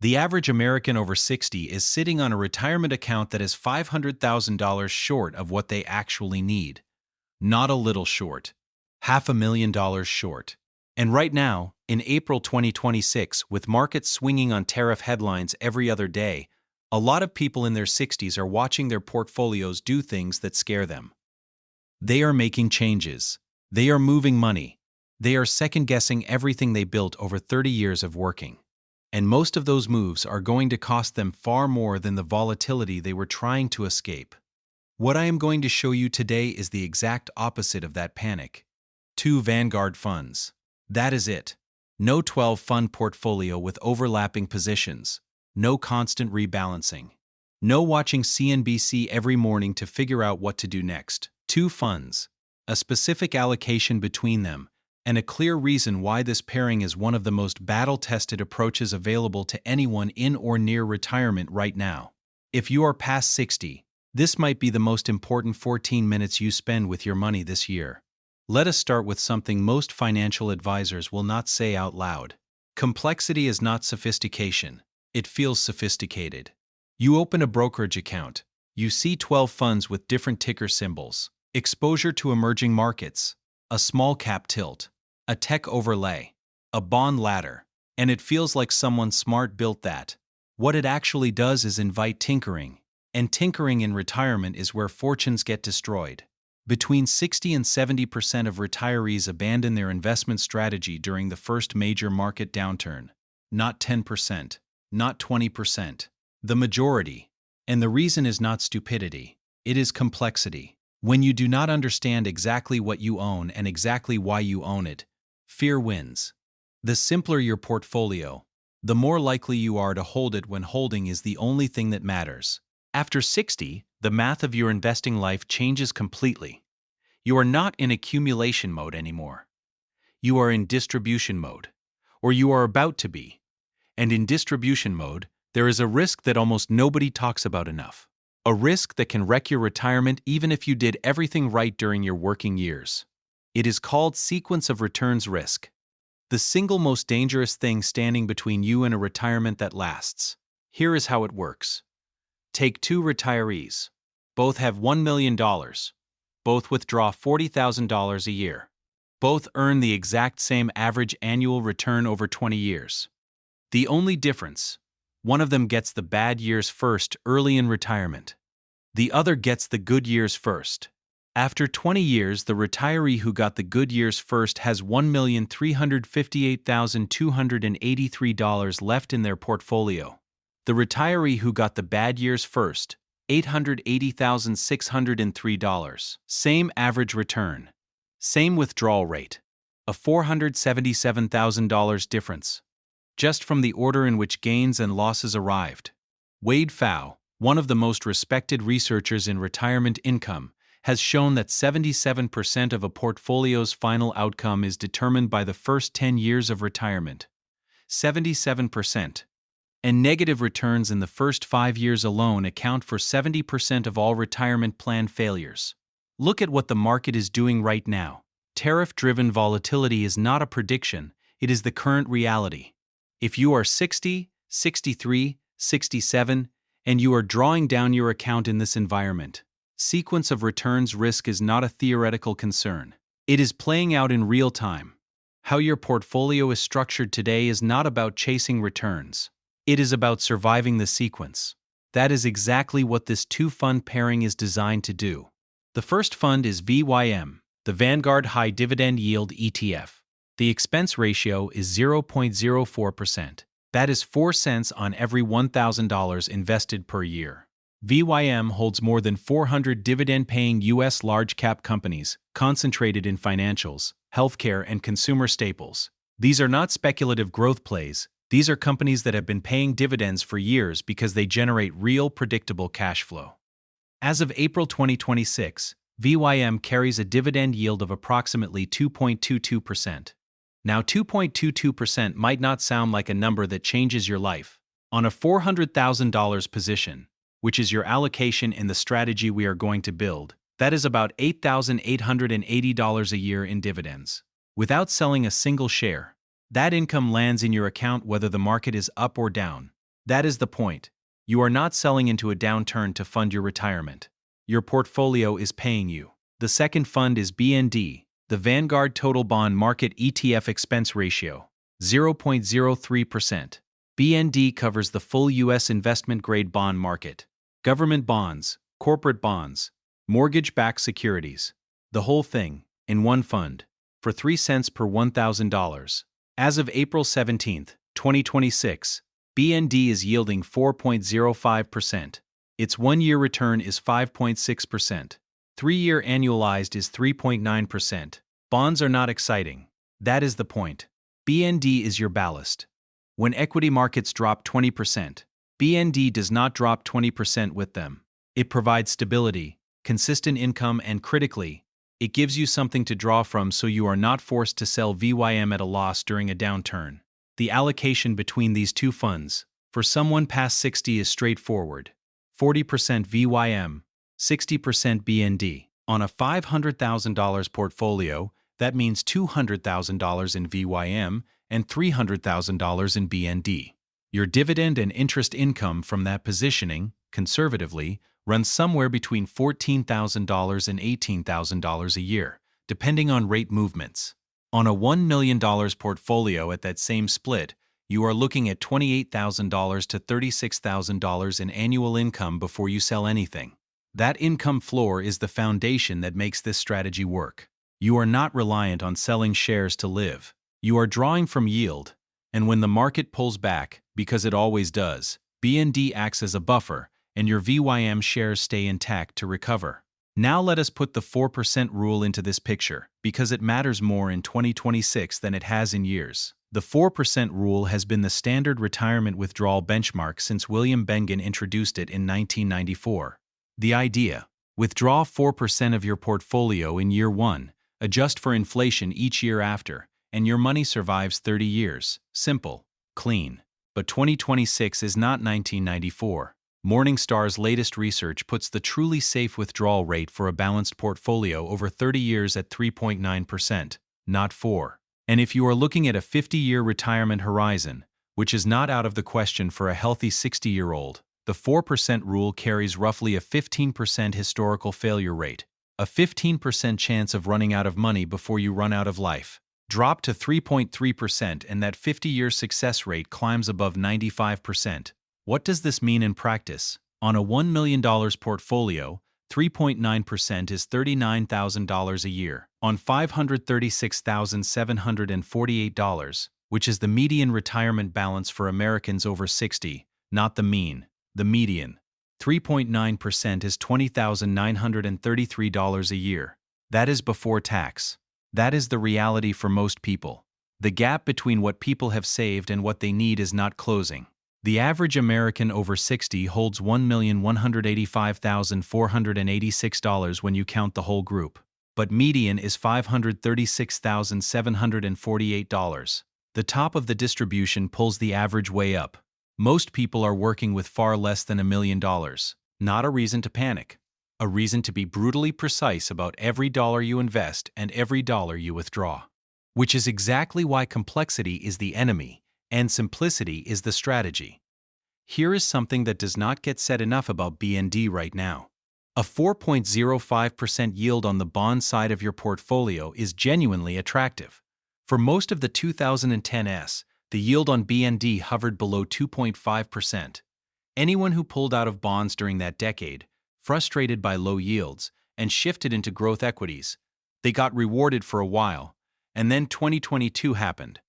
The average American over 60 is sitting on a retirement account that is $500,000 short of what they actually need. Not a little short. $500,000 short. And right now, in April 2026, with markets swinging on tariff headlines every other day, a lot of people in their 60s are watching their portfolios do things that scare them. They are making changes. They are moving money. They are second-guessing everything they built over 30 years of working. And most of those moves are going to cost them far more than the volatility they were trying to escape. What I am going to show you today is the exact opposite of that panic. 2 Vanguard funds. That is it. No 12-fund portfolio with overlapping positions. No constant rebalancing. No watching CNBC every morning to figure out what to do next. 2 funds. A specific allocation between them, and a clear reason why this pairing is one of the most battle-tested approaches available to anyone in or near retirement right now. If you are past 60, this might be the most important 14 minutes you spend with your money this year. Let us start with something most financial advisors will not say out loud. Complexity is not sophistication. It feels sophisticated. You open a brokerage account. You see 12 funds with different ticker symbols, exposure to emerging markets, a small cap tilt, a tech overlay, a bond ladder, and it feels like someone smart built that. What it actually does is invite tinkering, and tinkering in retirement is where fortunes get destroyed. Between 60 and 70% of retirees abandon their investment strategy during the first major market downturn. Not 10%, not 20%. The majority. And the reason is not stupidity. It is complexity. When you do not understand exactly what you own and exactly why you own it, fear wins. The simpler your portfolio, the more likely you are to hold it when holding is the only thing that matters. After 60, the math of your investing life changes completely. You are not in accumulation mode anymore. You are in distribution mode, or you are about to be. And in distribution mode, there is a risk that almost nobody talks about enough. A risk that can wreck your retirement even if you did everything right during your working years. It is called sequence of returns risk. The single most dangerous thing standing between you and a retirement that lasts. Here is how it works. Take 2 retirees. Both have $1 million. Both withdraw $40,000 a year. Both earn the exact same average annual return over 20 years. The only difference, one of them gets the bad years first early in retirement. The other gets the good years first. After 20 years, the retiree who got the good years first has $1,358,283 left in their portfolio. The retiree who got the bad years first, $880,603. Same average return. Same withdrawal rate. A $477,000 difference. Just from the order in which gains and losses arrived. Wade Pfau, one of the most respected researchers in retirement income, has shown that 77% of a portfolio's final outcome is determined by the first 10 years of retirement. 77%. And negative returns in the first 5 years alone account for 70% of all retirement plan failures. Look at what the market is doing right now. Tariff-driven volatility is not a prediction, it is the current reality. If you are 60, 63, 67, and you are drawing down your account in this environment, sequence of returns risk is not a theoretical concern. It is playing out in real time. How your portfolio is structured today is not about chasing returns. It is about surviving the sequence. That is exactly what this 2-fund pairing is designed to do. The first fund is VYM, the Vanguard High Dividend Yield ETF. The expense ratio is 0.04%. That is 4 cents on every $1,000 invested per year. VYM holds more than 400 dividend-paying U.S. large-cap companies, concentrated in financials, healthcare, and consumer staples. These are not speculative growth plays. These are companies that have been paying dividends for years because they generate real, predictable cash flow. As of April 2026, VYM carries a dividend yield of approximately 2.22%. Now, 2.22% might not sound like a number that changes your life. On a $400,000 position, which is your allocation in the strategy we are going to build, that is about $8,880 a year in dividends. Without selling a single share, that income lands in your account whether the market is up or down. That is the point. You are not selling into a downturn to fund your retirement. Your portfolio is paying you. The second fund is BND, the Vanguard Total Bond Market ETF Expense Ratio, 0.03%. BND covers the full U.S. investment-grade bond market, government bonds, corporate bonds, mortgage-backed securities, the whole thing, in one fund, for 3 cents per $1,000. As of April 17, 2026, BND is yielding 4.05%. Its 1-year return is 5.6%. 3-year annualized is 3.9%. Bonds are not exciting. That is the point. BND is your ballast. When equity markets drop 20%, BND does not drop 20% with them. It provides stability, consistent income, and critically, it gives you something to draw from so you are not forced to sell VYM at a loss during a downturn. The allocation between these two funds, for someone past 60, is straightforward. 40% VYM, 60% BND. On a $500,000 portfolio, that means $200,000 in VYM and $300,000 in BND. Your dividend and interest income from that positioning, conservatively, runs somewhere between $14,000 and $18,000 a year, depending on rate movements. On a $1 million portfolio at that same split, you are looking at $28,000 to $36,000 in annual income before you sell anything. That income floor is the foundation that makes this strategy work. You are not reliant on selling shares to live. You are drawing from yield, and when the market pulls back, because it always does, BND acts as a buffer, and your VYM shares stay intact to recover. Now let us put the 4% rule into this picture, because it matters more in 2026 than it has in years. The 4% rule has been the standard retirement withdrawal benchmark since William Bengen introduced it in 1994. The idea: withdraw 4% of your portfolio in year 1, adjust for inflation each year after, and your money survives 30 years. Simple, clean. But 2026 is not 1994. Morningstar's latest research puts the truly safe withdrawal rate for a balanced portfolio over 30 years at 3.9%, not 4%. And if you are looking at a 50-year retirement horizon, which is not out of the question for a healthy 60-year-old, the 4% rule carries roughly a 15% historical failure rate, a 15% chance of running out of money before you run out of life. Drop to 3.3% and that 50-year success rate climbs above 95%. What does this mean in practice? On a $1 million portfolio, 3.9% is $39,000 a year. On $536,748, which is the median retirement balance for Americans over 60, not the mean, the median, 3.9% is $20,933 a year. That is before tax. That is the reality for most people. The gap between what people have saved and what they need is not closing. The average American over 60 holds $1,185,486 when you count the whole group. But median is $536,748. The top of the distribution pulls the average way up. Most people are working with far less than $1 million. Not a reason to panic. A reason to be brutally precise about every dollar you invest and every dollar you withdraw. Which is exactly why complexity is the enemy and simplicity is the strategy. Here is something that does not get said enough about BND right now. A 4.05% yield on the bond side of your portfolio is genuinely attractive. For most of the 2010s, the yield on BND hovered below 2.5%. Anyone who pulled out of bonds during that decade, frustrated by low yields, and shifted into growth equities, they got rewarded for a while, and then 2022 happened.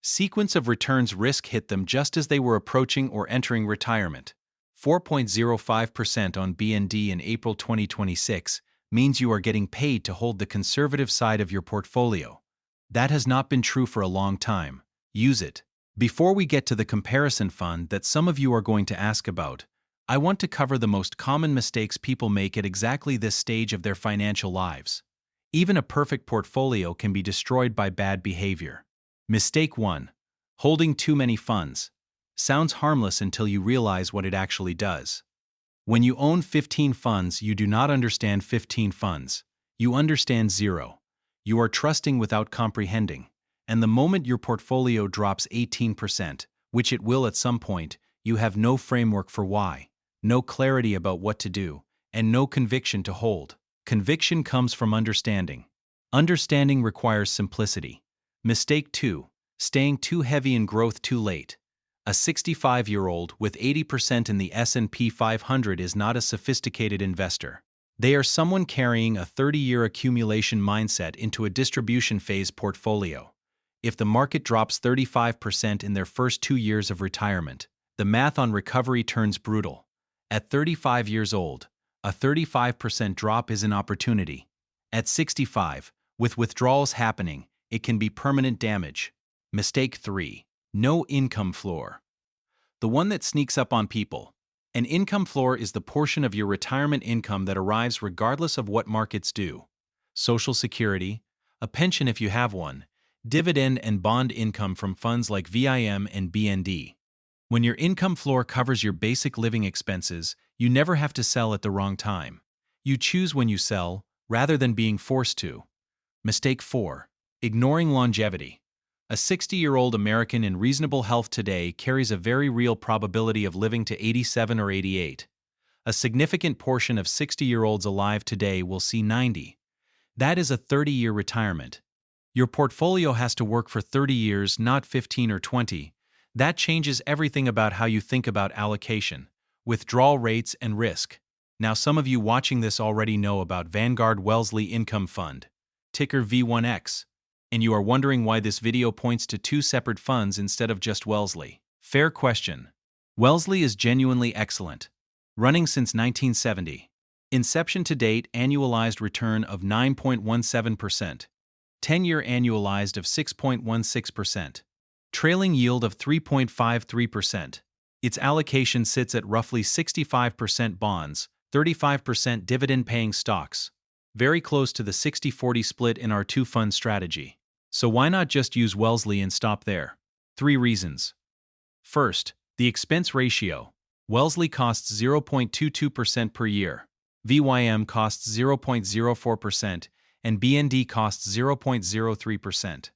Sequence of returns risk hit them just as they were approaching or entering retirement. 4.05% on BND in April 2026 means you are getting paid to hold the conservative side of your portfolio. That has not been true for a long time. Use it. Before we get to the comparison fund that some of you are going to ask about, I want to cover the most common mistakes people make at exactly this stage of their financial lives. Even a perfect portfolio can be destroyed by bad behavior. Mistake 1. Holding too many funds. Sounds harmless until you realize what it actually does. When you own 15 funds, you do not understand 15 funds. You understand 0. You are trusting without comprehending. And the moment your portfolio drops 18%, which it will at some point, You have no framework for why, no clarity about what to do, and no conviction to hold. Conviction comes from understanding. Understanding requires simplicity. Mistake 2. Staying too heavy in growth too late. A 65-year-old with 80% in the S&P 500 is not a sophisticated investor. They are someone carrying a 30-year accumulation mindset into a distribution phase portfolio. If the market drops 35% in their first 2 years of retirement, the math on recovery turns brutal. At 35 years old, a 35% drop is an opportunity. At 65, with withdrawals happening, it can be permanent damage. Mistake 3. No income floor. The one that sneaks up on people. An income floor is the portion of your retirement income that arrives regardless of what markets do. Social Security, a pension if you have one, dividend and bond income from funds like VIM and BND. When your income floor covers your basic living expenses, you never have to sell at the wrong time. You choose when you sell, rather than being forced to. Mistake 4. Ignoring longevity. A 60-year-old American in reasonable health today carries a very real probability of living to 87 or 88. A significant portion of 60-year-olds alive today will see 90. That is a 30-year retirement. Your portfolio has to work for 30 years, not 15 or 20. That changes everything about how you think about allocation, withdrawal rates, and risk. Now, some of you watching this already know about Vanguard Wellesley Income Fund, ticker V1X, and you are wondering why this video points to 2 separate funds instead of just Wellesley. Fair question. Wellesley is genuinely excellent. Running since 1970. Inception to date annualized return of 9.17%. 10-year annualized of 6.16%. Trailing yield of 3.53%. Its allocation sits at roughly 65% bonds, 35% dividend-paying stocks. Very close to the 60-40 split in our 2-fund strategy. So why not just use Wellesley and stop there? 3 reasons. First, the expense ratio. Wellesley costs 0.22% per year. VYM costs 0.04%, and BND costs 0.03%.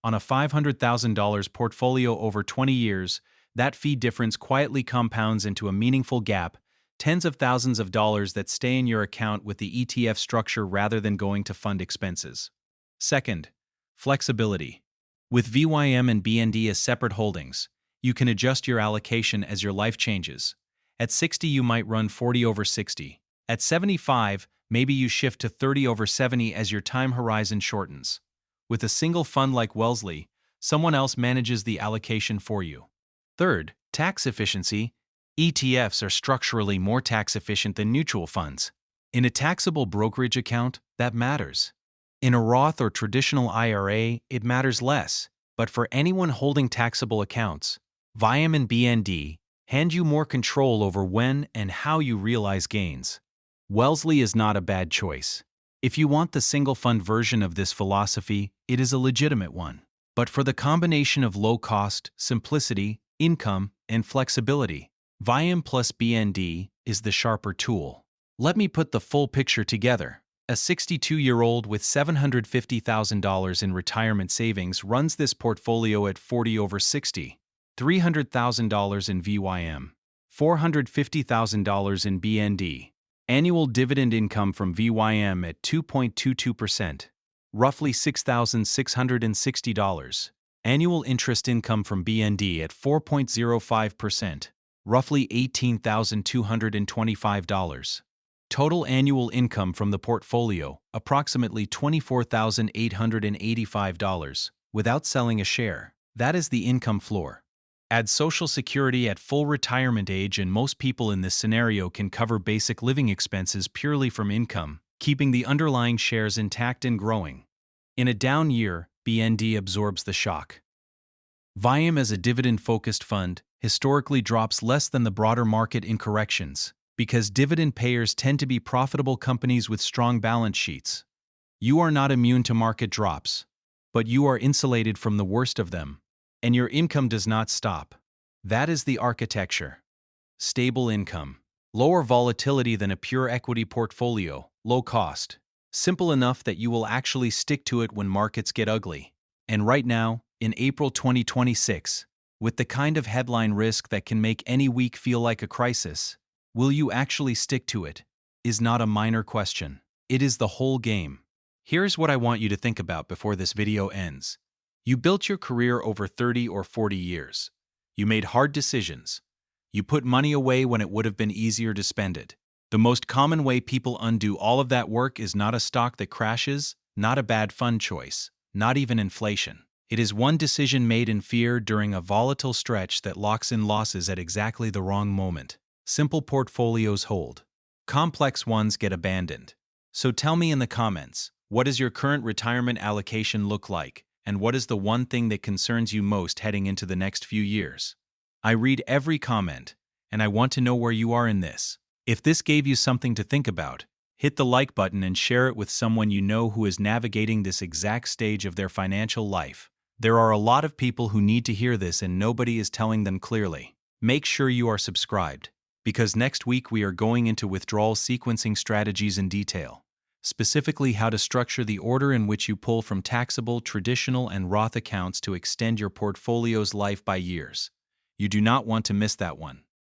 On a $500,000 portfolio over 20 years, that fee difference quietly compounds into a meaningful gap, tens of thousands of dollars that stay in your account with the ETF structure rather than going to fund expenses. Second, flexibility. With VYM and BND as separate holdings, you can adjust your allocation as your life changes. At 60, you might run 40 over 60. At 75, maybe you shift to 30 over 70 as your time horizon shortens. With a single fund like Wellesley, someone else manages the allocation for you. Third, tax efficiency. ETFs are structurally more tax efficient than mutual funds. In a taxable brokerage account, that matters. In a Roth or traditional IRA, it matters less, but for anyone holding taxable accounts, VIM and BND hand you more control over when and how you realize gains. Wellesley is not a bad choice. If you want the single fund version of this philosophy, it is a legitimate one. But for the combination of low cost, simplicity, income, and flexibility, VIM plus BND is the sharper tool. Let me put the full picture together. A 62-year-old with $750,000 in retirement savings runs this portfolio at 40 over 60, $300,000 in VYM, $450,000 in BND. Annual dividend income from VYM at 2.22%, roughly $6,660. Annual interest income from BND at 4.05%, roughly $18,225. Total annual income from the portfolio, approximately $24,885, without selling a share. That is the income floor. Add Social Security at full retirement age, and most people in this scenario can cover basic living expenses purely from income, keeping the underlying shares intact and growing. In a down year, BND absorbs the shock. VIM as a dividend-focused fund historically drops less than the broader market in corrections, because dividend payers tend to be profitable companies with strong balance sheets. You are not immune to market drops, but you are insulated from the worst of them, and your income does not stop. That is the architecture. Stable income. Lower volatility than a pure equity portfolio, low cost. Simple enough that you will actually stick to it when markets get ugly. And right now, in April 2026, with the kind of headline risk that can make any week feel like a crisis. Will you actually stick to it? Is not a minor question. It is the whole game. Here's what I want you to think about before this video ends. You built your career over 30 or 40 years. You made hard decisions. You put money away when it would have been easier to spend it. The most common way people undo all of that work is not a stock that crashes, not a bad fund choice, not even inflation. It is one decision made in fear during a volatile stretch that locks in losses at exactly the wrong moment. Simple portfolios hold. Complex ones get abandoned. So tell me in the comments, what does your current retirement allocation look like, and what is the one thing that concerns you most heading into the next few years? I read every comment, and I want to know where you are in this. If this gave you something to think about, hit the like button and share it with someone you know who is navigating this exact stage of their financial life. There are a lot of people who need to hear this and nobody is telling them clearly. Make sure you are subscribed, because next week we are going into withdrawal sequencing strategies in detail, specifically how to structure the order in which you pull from taxable, traditional, and Roth accounts to extend your portfolio's life by years. You do not want to miss that one.